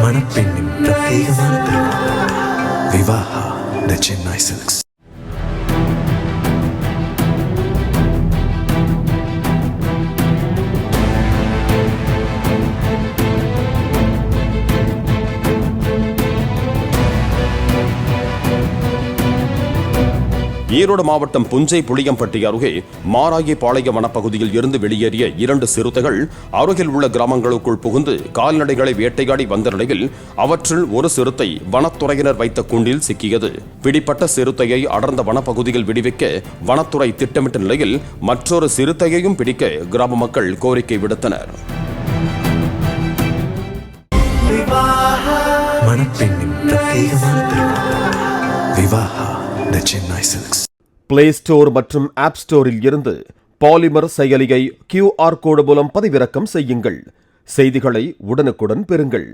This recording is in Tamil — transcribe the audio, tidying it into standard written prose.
மணப்பெண்ணின் பிரத்யேகமான திருமணம். விவாஹா தி சென்னை சில்க்ஸ். ஈரோடு மாவட்டம் புஞ்சை புளியம்பட்டி அருகே மாராகிபாளையம் வனப்பகுதியில் இருந்து வெளியேறிய 2 சிறுத்தைகள் அருகில் உள்ள கிராமங்களுக்குள் புகுந்து கால்நடைகளை வேட்டையாடி வந்த நிலையில் அவற்றில் ஒரு சிறுத்தை வனத்துறையினர் வைத்த கூண்டில் சிக்கியது. பிடிப்பட்ட சிறுத்தையை அடர்ந்த வனப்பகுதியில் விடுவிக்க வனத்துறை திட்டமிட்ட நிலையில் மற்றொரு சிறுத்தையையும் பிடிக்க கிராம மக்கள் கோரிக்கை விடுத்தனர். மணப்பெண்ணின் பிரத்யேகமான திருமணம். விவாஹா தி சென்னை சில்க்ஸ். பிளே ஸ்டோர் மற்றும் ஆப் ஸ்டோரில் இருந்து பாலிமர் செயலியை QR கோடு மூலம் பதிவிறக்கம் செய்யுங்கள். செய்திகளை உடனுக்குடன் பெறுங்கள்.